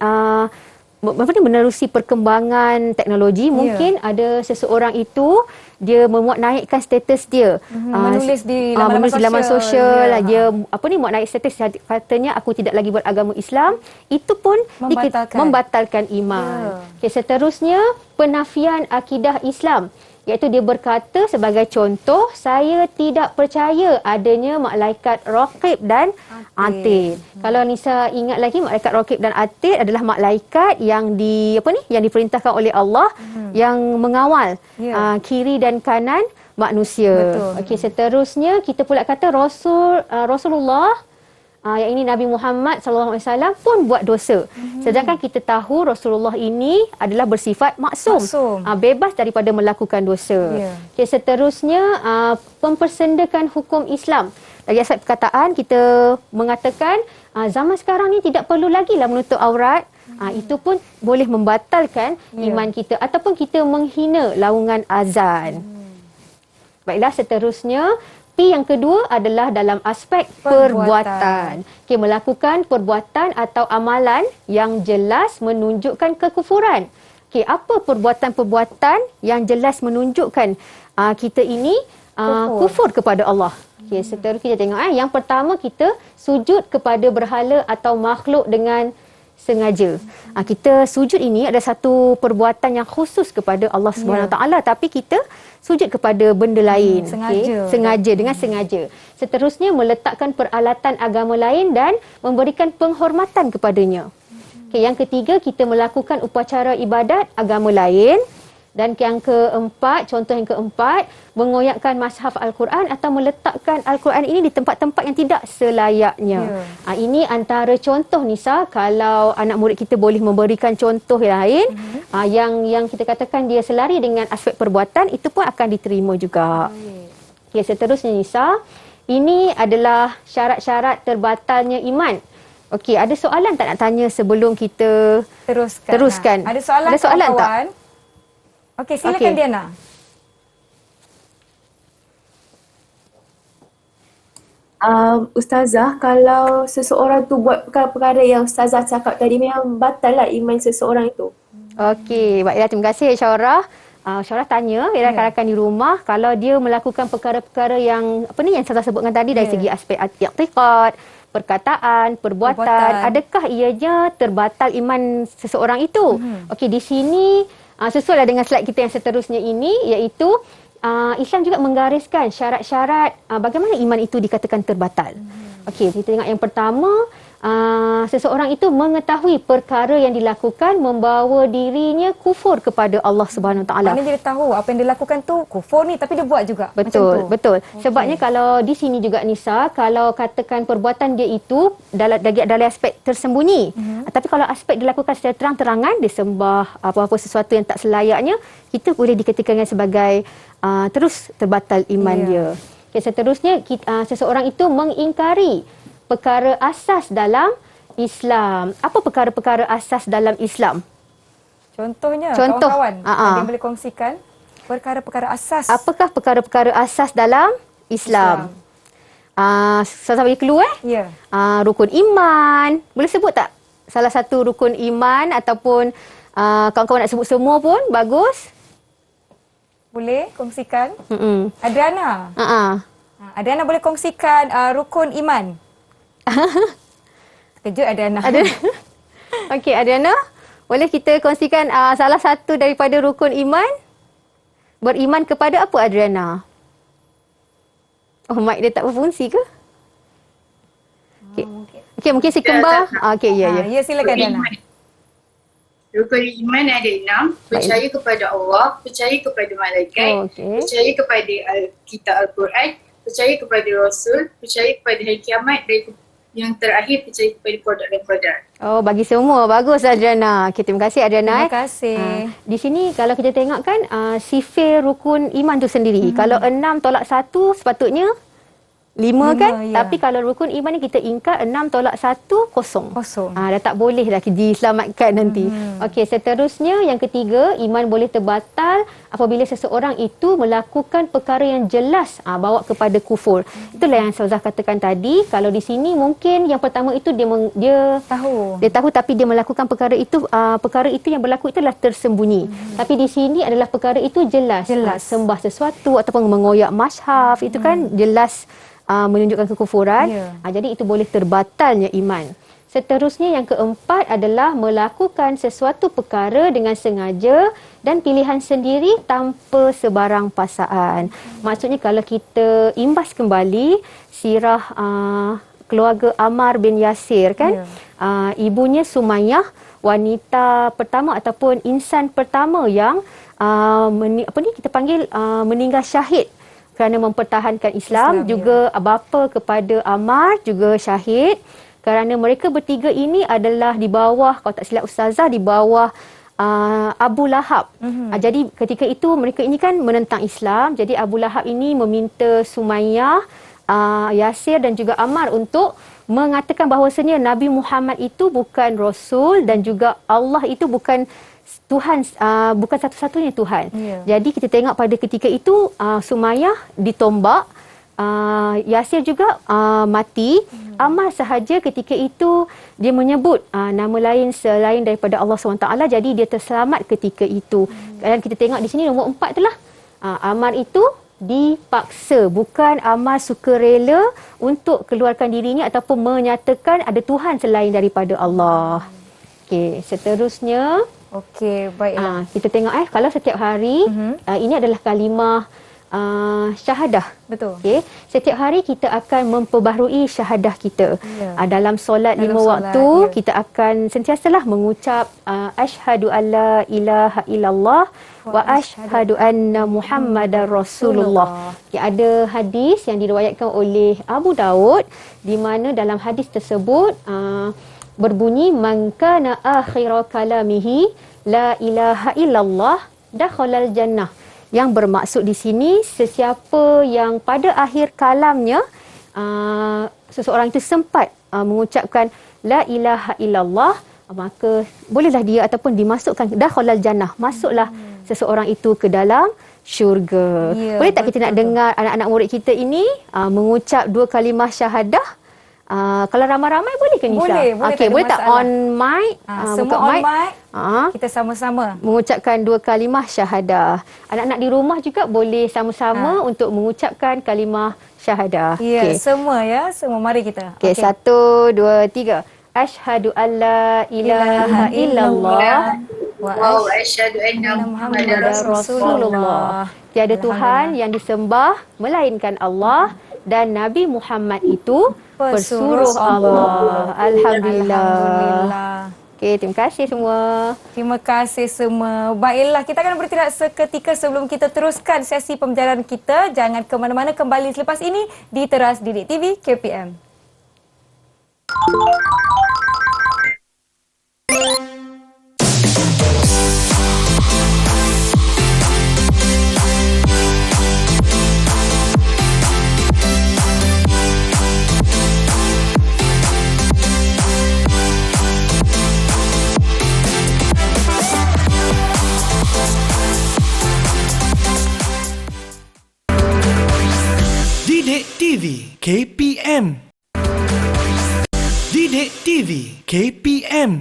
C: menerusi perkembangan teknologi, mungkin ada seseorang itu dia memuat naikkan status dia.
B: Menulis di
C: laman sosial. Dia muat naik status, katanya aku tidak lagi beragama Islam. Itu pun membatalkan iman. Okay, seterusnya penafian akidah Islam, iaitu dia berkata sebagai contoh, saya tidak percaya adanya malaikat Raqib dan Atid. Kalau Nisa ingat lagi, malaikat Raqib dan Atid adalah malaikat yang yang diperintahkan oleh Allah yang mengawal kiri dan kanan manusia. Okey, seterusnya kita pula kata Rasulullah yang ini Nabi Muhammad SAW pun buat dosa. Sedangkan kita tahu Rasulullah ini adalah bersifat maksum. Bebas daripada melakukan dosa. Okay, seterusnya mempersendakan hukum Islam. Dari aspek perkataan kita mengatakan zaman sekarang ni tidak perlu lagi lah menutup aurat. Itu pun boleh membatalkan iman kita ataupun kita menghina laungan azan. Baiklah, seterusnya P yang kedua adalah dalam aspek perbuatan. Okay, melakukan perbuatan atau amalan yang jelas menunjukkan kekufuran. Okay, apa perbuatan-perbuatan yang jelas menunjukkan kita ini kufur kepada Allah? Okay, seterusnya kita tengok. Yang pertama, kita sujud kepada berhala atau makhluk dengan sengaja. Kita sujud ini ada satu perbuatan yang khusus kepada Allah SWT, tapi kita sujud kepada benda lain. Sengaja, dengan sengaja. Seterusnya meletakkan peralatan agama lain dan memberikan penghormatan kepadanya. Okay, yang ketiga, kita melakukan upacara ibadat agama lain. Dan yang keempat, contoh yang keempat, mengoyakkan mushaf Al-Quran atau meletakkan Al-Quran ini di tempat-tempat yang tidak selayaknya. Ini antara contoh, Nisa, kalau anak murid kita boleh memberikan contoh lain yang kita katakan dia selari dengan aspek perbuatan, itu pun akan diterima juga. Okay, seterusnya, Nisa, ini adalah syarat-syarat terbatalnya iman. Okey, ada soalan tak nak tanya sebelum kita teruskan?
B: Ada soalan tak? Okey, silakan Diana.
G: Ustazah, kalau seseorang tu buat perkara-perkara yang Ustazah cakap tadi, memang batal lah iman seseorang itu.
C: Okey, baiklah, terima kasih Syarah. Syarah tanya rakan-rakan di rumah, kalau dia melakukan perkara-perkara yang yang saya sebutkan tadi dari segi aspek i'tiqad, perkataan, perbuatan, adakah ianya terbatal iman seseorang itu? Okey, di sini sesuai dengan slide kita yang seterusnya ini, iaitu Islam juga menggariskan syarat-syarat bagaimana iman itu dikatakan terbatal. Okey, kita tengok yang pertama, seseorang itu mengetahui perkara yang dilakukan membawa dirinya kufur kepada Allah Subhanahu Taala.
B: Maknanya dia tahu apa yang dilakukan tu kufur ni, tapi dia buat juga.
C: Betul, betul. Sebabnya kalau di sini juga, Nisa, kalau katakan perbuatan dia itu dalam aspek tersembunyi, tapi kalau aspek dilakukan secara terang-terangan, dia sembah apa-apa sesuatu yang tak selayaknya, kita boleh dikatakan sebagai terus terbatal iman dia. Okay, seterusnya, seseorang itu mengingkari perkara asas dalam Islam. Apa perkara-perkara asas dalam Islam?
B: Contohnya, kawan-kawan, ada yang boleh kongsikan perkara-perkara asas.
C: Apakah perkara-perkara asas dalam Islam? Saya bagi clue rukun iman. Boleh sebut tak salah satu rukun iman, ataupun kawan-kawan nak sebut semua pun bagus.
B: Boleh kongsikan? Adriana. Adriana boleh kongsikan rukun iman. Kejut Adriana.
C: Okey, Adriana, boleh kita kongsikan salah satu daripada rukun iman? Beriman kepada apa, Adriana? Oh, mic dia tak berfungsi ke? Okey, mungkin si kembar. Okey, ya.
B: Silakan Adriana.
E: Rukun iman ada 6. Percaya kepada Allah, percaya kepada malaikat, percaya kepada kitab Al-Quran, percaya kepada Rasul, percaya kepada hari kiamat, dan yang terakhir percaya kepada qada dan qadar.
C: Oh, bagi semua. Bagus, Adriana. Okay, terima kasih, Adriana.
B: Terima kasih.
C: Di sini kalau kita tengok kan, sifir rukun iman tu sendiri. Kalau 6 tolak 1, sepatutnya 5 kan?
B: ya.
C: Tapi kalau rukun iman ni kita ingkar 6 tolak 1 kosong.
B: Kosong.
C: Dah tak boleh dah diselamatkan nanti. Okey, seterusnya yang ketiga, iman boleh terbatal apabila seseorang itu melakukan perkara yang jelas bawa kepada kufur. Itulah yang Ustazah katakan tadi. Kalau di sini mungkin yang pertama itu dia tahu tapi dia melakukan perkara itu yang berlaku itu adalah tersembunyi. Tapi di sini adalah perkara itu jelas. Sembah sesuatu ataupun mengoyak mushaf itu kan jelas menunjukkan kekufuran. Jadi itu boleh terbatalnya iman. Seterusnya yang keempat adalah melakukan sesuatu perkara dengan sengaja dan pilihan sendiri tanpa sebarang paksaan. Maksudnya kalau kita imbas kembali sirah keluarga Ammar bin Yasir kan, ibunya Sumayyah, wanita pertama ataupun insan pertama yang kita panggil meninggal syahid kerana mempertahankan Islam. Juga bapa kepada Ammar juga syahid kerana mereka bertiga ini adalah di bawah, kalau tak silap Ustazah, di bawah Abu Lahab. Jadi ketika itu mereka ini kan menentang Islam. Jadi Abu Lahab ini meminta Sumayyah, Yasir dan juga Ammar untuk mengatakan bahawasanya Nabi Muhammad itu bukan Rasul dan juga Allah itu bukan Tuhan, bukan satu-satunya Tuhan. Jadi kita tengok pada ketika itu Sumayyah ditombak, Yasir juga mati. Ammar sahaja ketika itu dia menyebut nama lain selain daripada Allah SWT. Jadi dia terselamat ketika itu. Dan kita tengok di sini nombor 4 itulah Ammar itu dipaksa, bukan Ammar sukarela untuk keluarkan dirinya ataupun menyatakan ada Tuhan selain daripada Allah. Okey, seterusnya
B: baiklah.
C: Kita tengok kalau setiap hari ini adalah kalimah syahadah.
B: Betul.
C: Okay. Setiap hari kita akan memperbaharui syahadah kita. Dalam solat 5 waktu kita akan sentiasalah mengucap asyhadu alla ilaha illallah wa asyhadu anna Muhammadar Rasulullah. Ada hadis yang diriwayatkan oleh Abu Daud di mana dalam hadis tersebut berbunyi man kana akhira kalamihi la ilaha illallah dakhalal jannah. Yang bermaksud di sini sesiapa yang pada akhir kalamnya seseorang itu sempat mengucapkan la ilaha illallah, maka bolehlah dia ataupun dimasukkan dakhalal jannah, masuklah seseorang itu ke dalam syurga. Boleh tak kita nak dengar anak-anak murid kita ini mengucap 2 kalimah syahadah? Kalau ramai-ramai boleh ke Nisa? Boleh tak on mic?
B: Semua on mic. Kita sama-sama
C: mengucapkan 2 kalimah syahadah. Anak-anak di rumah juga boleh sama-sama untuk mengucapkan kalimah syahadah.
B: Semua semua. Mari kita.
C: 1, 2, 3. Asyhadu alla ilaha illallah
E: wa asyhadu anna Muhammadar Rasulullah.
C: Tiada Tuhan yang disembah melainkan Allah dan Nabi Muhammad itu pesuruh Allah. Alhamdulillah. Okey, terima kasih semua.
B: Terima kasih semua. Baiklah, kita akan bertindak seketika sebelum kita teruskan sesi pembelajaran kita. Jangan ke mana-mana, kembali selepas ini di Teras Didik TV KPM.
J: Didik TV KPM. Didik TV KPM.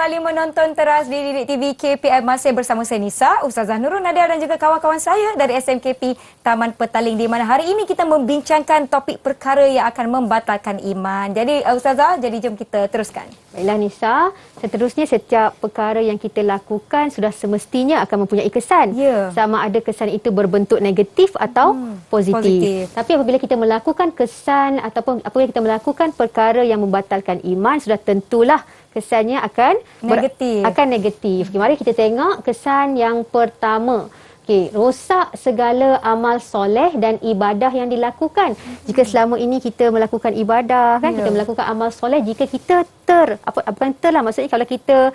B: kembali menonton Teras di Didik TV KPM. Masih bersama saya Nisa, Ustazah Nurul Nadia dan juga kawan-kawan saya dari SMKP Taman Petaling, di mana hari ini kita membincangkan topik perkara yang akan membatalkan iman. Jadi Ustazah, jom kita teruskan.
C: Baiklah Nisa, seterusnya setiap perkara yang kita lakukan sudah semestinya akan mempunyai kesan. Sama ada kesan itu berbentuk negatif atau positif. Tapi apabila kita melakukan kesan ataupun apabila kita melakukan perkara yang membatalkan iman, sudah tentulah kesannya akan negatif. Okay, mari kita tengok kesan yang pertama. Okey, rosak segala amal soleh dan ibadah yang dilakukan. Jika selama ini kita melakukan ibadah, kan, kita melakukan amal soleh, jika kita maksudnya kalau kita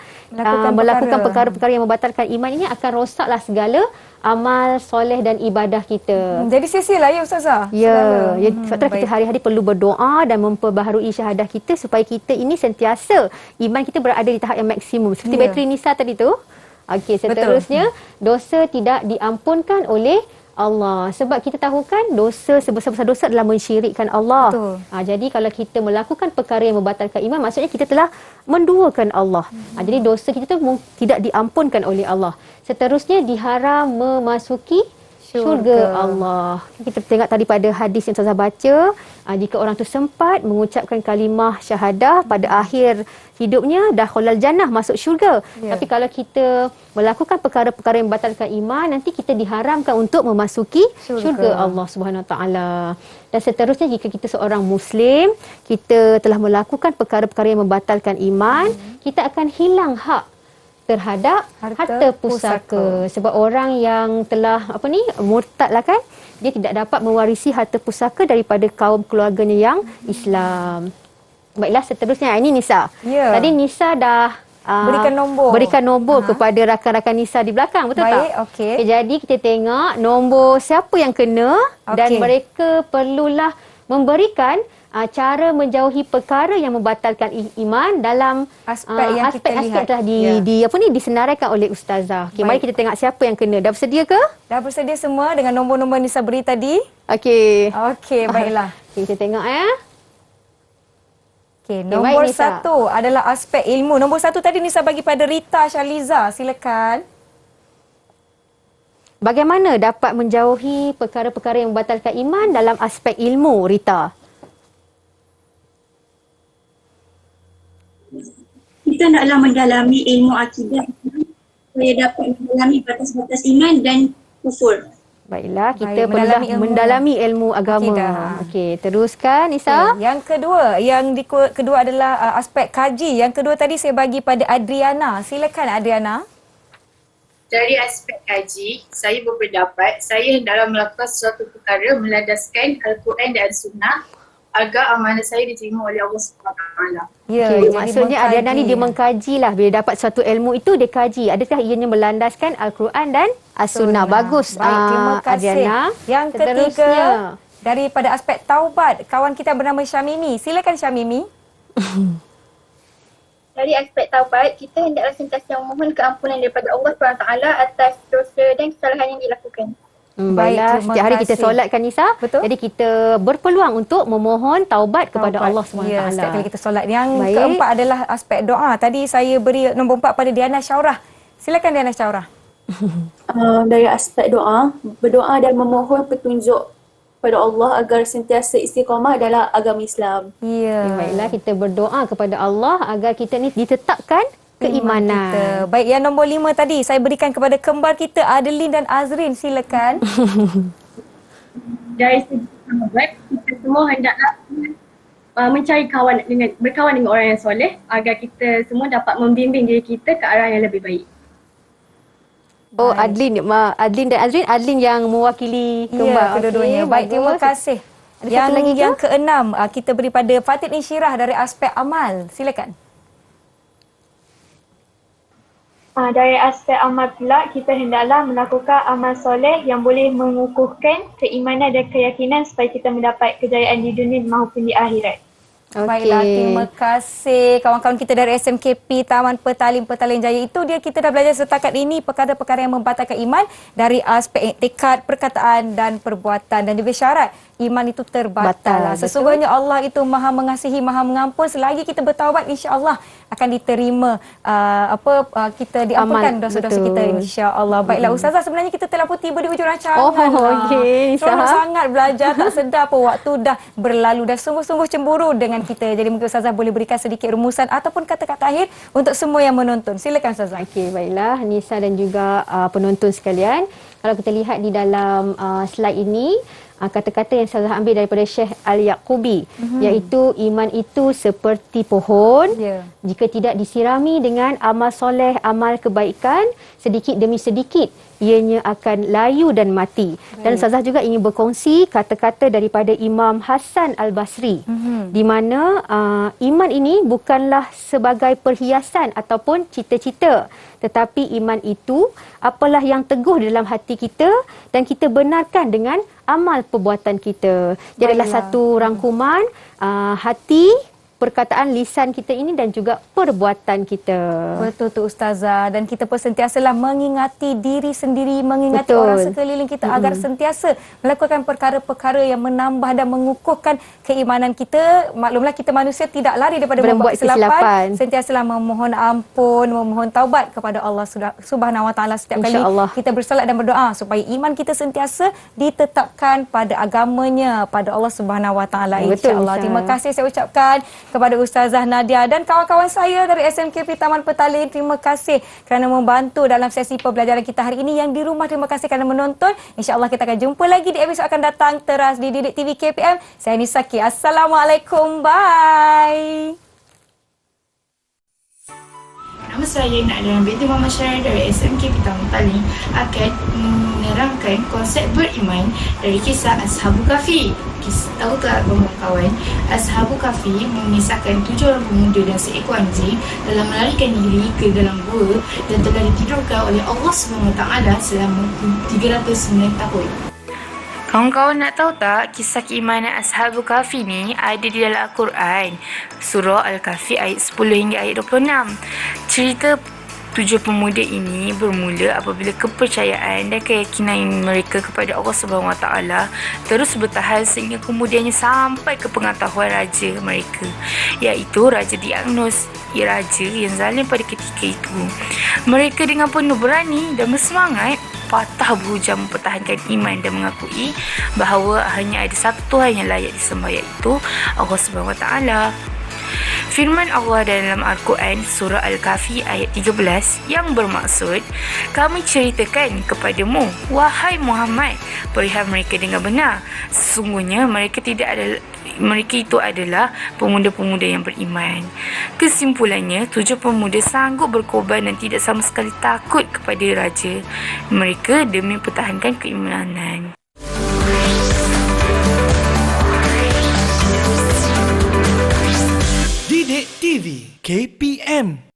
C: melakukan perkara-perkara yang membatalkan iman ini, akan rosaklah segala amal soleh dan ibadah kita.
B: Jadi sia-sialah ya Ustazah.
C: Ya, sebab itulah kita hari-hari perlu berdoa dan memperbaharui syahadah kita supaya kita ini sentiasa iman kita berada di tahap yang maksimum. Seperti bateri Nisa tadi tu. Okey, seterusnya dosa tidak diampunkan oleh Allah. Sebab kita tahu kan dosa, sebesar-besar dosa adalah mensyirikkan Allah. Jadi kalau kita melakukan perkara yang membatalkan iman, maksudnya kita telah menduakan Allah. Jadi dosa kita tu tidak diampunkan oleh Allah. Seterusnya diharam memasuki syurga Allah. Kita tengok tadi pada hadis yang Ustazah baca, jika orang tu sempat mengucapkan kalimah syahadah pada akhir hidupnya, dakhalal jannah, masuk syurga. Tapi kalau kita melakukan perkara-perkara yang membatalkan iman, nanti kita diharamkan untuk memasuki syurga Allah Subhanahu Wa Taala. Dan seterusnya, jika kita seorang Muslim, kita telah melakukan perkara-perkara yang membatalkan iman, kita akan hilang hak terhadap harta pusaka. Sebab orang yang telah murtad lah kan, dia tidak dapat mewarisi harta pusaka daripada kaum keluarganya yang Islam. Baiklah, seterusnya ini Nisa. Tadi Nisa dah berikan nombor kepada rakan-rakan Nisa di belakang, betul tak?
B: Okey.
C: Jadi kita tengok nombor siapa yang kena dan mereka perlulah memberikan cara menjauhi perkara yang membatalkan iman dalam aspek yang telah disenaraikan oleh Ustazah. Okey, mari kita tengok siapa yang kena. Dah bersedia ke?
B: Dah bersedia semua dengan nombor-nombor Nisa beri tadi?
C: Okey.
B: Okey, baiklah.
C: Kita tengok
B: Okey, nombor satu adalah aspek ilmu. Nombor satu tadi Nisa bagi pada Rita Shaliza. Silakan.
C: Bagaimana dapat menjauhi perkara-perkara yang membatalkan iman dalam aspek ilmu, Rita?
H: Kita naklah mendalami ilmu akidah supaya dapat mendalami batas-batas iman dan kufur.
C: Baiklah, kita mendalami ilmu agama. Okey, teruskan Nisa.
B: Yang kedua adalah aspek kaji. Yang kedua tadi saya bagi pada Adriana. Silakan Adriana.
E: Dari aspek kaji, saya berpendapat saya hendaklah melakukan sesuatu perkara melandaskan Al-Quran dan Sunnah agar amalan saya diterima oleh Allah SWT.
C: Okay, maksudnya Adriana ni dia mengkajilah. Bila dapat suatu ilmu itu, dia kaji. Adakah ianya melandaskan Al-Quran dan As-Sunnah? Bagus.
B: Baik, terima kasih.
C: Adriana.
B: Yang ketiga, daripada aspek taubat, kawan kita bernama Syamimi. Silakan Syamimi.
M: Dari aspek taubat, kita hendaklah sentiasa memohon keampunan daripada Allah SWT atas dosa dan kesalahan yang dilakukan.
C: Baiklah, setiap hari kita solatkan Nisa. Betul. Jadi kita berpeluang untuk memohon taubat kepada Allah SWT.
B: Ya, setiap kali kita solat. Yang keempat adalah aspek doa. Tadi saya beri nombor 4 pada Diana Syaurah. Silakan Diana Syaurah.
G: Dari aspek doa, berdoa dan memohon petunjuk pada Allah agar sentiasa istiqamah dalam agama Islam.
C: Baiklah, kita berdoa kepada Allah agar kita ni ditetapkan keimanan
B: kita. Baik, yang nombor 5 tadi saya berikan kepada kembar kita Adeline dan Azrin. Silakan.
D: Dari segi sahabat, kita semua hendaklah mencari berkawan dengan orang yang soleh agar kita semua dapat membimbing diri kita ke arah yang lebih baik.
C: Oh, Adeline dan Azrin. Adeline yang mewakili kembar.
B: Kedua-duanya. Baik, terima kasih. Yang keenam kita beri pada Fatin Insyirah dari aspek amal. Silakan.
F: Dari aspek amal pula, kita hendaklah melakukan amal soleh yang boleh mengukuhkan keimanan dan keyakinan supaya kita mendapat kejayaan di dunia maupun di akhirat.
B: Baiklah, terima kasih kawan-kawan kita dari SMKP Taman Petaling Jaya. Itu dia, kita dah belajar setakat ini perkara-perkara yang membatalkan iman dari aspek iktikad, perkataan dan perbuatan, dan juga syarat iman itu terbatal. Sesungguhnya Allah itu Maha mengasihi, Maha mengampun. Selagi kita bertaubat, insya-Allah akan diterima kita diampunkan
C: Amal,
B: dosa-dosa
C: betul.
B: kita, insya-Allah. Baiklah Ustazah, sebenarnya kita telah pun tiba di hujung rancangan.
C: Okey,
B: Seronok
C: Nisa.
B: sangat belajar, tak sedar pun waktu dah berlalu dan sungguh-sungguh cemburu dengan kita. Jadi mungkin Ustazah boleh berikan sedikit rumusan ataupun kata-kata akhir untuk semua yang menonton. Silakan Ustazah.
C: Okey, baiklah Nisa dan juga penonton sekalian. Kalau kita lihat di dalam slide ini, kata-kata yang saya ambil daripada Syekh Al-Yaqubi, iaitu iman itu seperti pohon, jika tidak disirami dengan amal soleh, amal kebaikan, sedikit demi sedikit ianya akan layu dan mati. Dan Ustazah juga ingin berkongsi kata-kata daripada Imam Hasan Al-Basri, di mana iman ini bukanlah sebagai perhiasan ataupun cita-cita, tetapi iman itu apalah yang teguh dalam hati kita dan kita benarkan dengan amal perbuatan kita. Jadi adalah satu rangkuman hati, perkataan lisan kita ini dan juga perbuatan kita.
B: Betul tu Ustazah, dan kita pun sentiasalah mengingati diri sendiri, mengingati
C: Betul.
B: orang sekeliling kita agar sentiasa melakukan perkara-perkara yang menambah dan mengukuhkan keimanan kita. Maklumlah kita manusia tidak lari daripada membuat kesilapan. Sentiasalah memohon ampun, memohon taubat kepada Allah Subhanahu Wa Taala setiap kali kita bersolat dan berdoa supaya iman kita sentiasa ditetapkan pada agamanya, pada Allah Subhanahu Wa Taala, insya-Allah. Terima kasih saya ucapkan kepada Ustazah Nadia dan kawan-kawan saya dari SMKP Taman Petalin. Terima kasih kerana membantu dalam sesi pembelajaran kita hari ini. Yang di rumah, terima kasih kerana menonton. InsyaAllah kita akan jumpa lagi di episod akan datang teras di Didik TV KPM. Saya Nisaki. Assalamualaikum. Bye.
E: Nama saya Nadia binti Muhammad Syarif dari SMK Taman Petalin akan menerangkan konsep beriman dari kisah Ashabul Kahfi. Tahu tak kawan-kawan, Ashabul Kahfi mengisahkan 7 orang pemuda dan seekor anjing dalam melarikan diri ke dalam gua dan telah ditidurkan oleh Allah SWT selama 309 tahun. Kawan-kawan nak tahu tak kisah keimanan Ashabul Kahfi ni ada di dalam Al-Quran, surah Al-Kahfi ayat 10 hingga ayat 26. Cerita 7 pemuda ini bermula apabila kepercayaan dan keyakinan mereka kepada Allah SWT terus bertahan sehingga kemudiannya sampai ke pengetahuan raja mereka, iaitu Raja Diagnos, raja yang zalim pada ketika itu. Mereka dengan penuh berani dan bersemangat patah berhujang mempertahankan iman dan mengakui bahawa hanya ada satu Tuhan yang layak disembah, iaitu Allah SWT. Firman Allah dalam Al-Quran surah Al-Kahfi ayat 13 yang bermaksud, kami ceritakan kepadamu wahai Muhammad perihal mereka dengan benar, sesungguhnya mereka itu adalah pemuda-pemuda yang beriman. Kesimpulannya, 7 pemuda sanggup berkorban dan tidak sama sekali takut kepada raja mereka demi pertahankan keimanan.
J: Didik TV KPM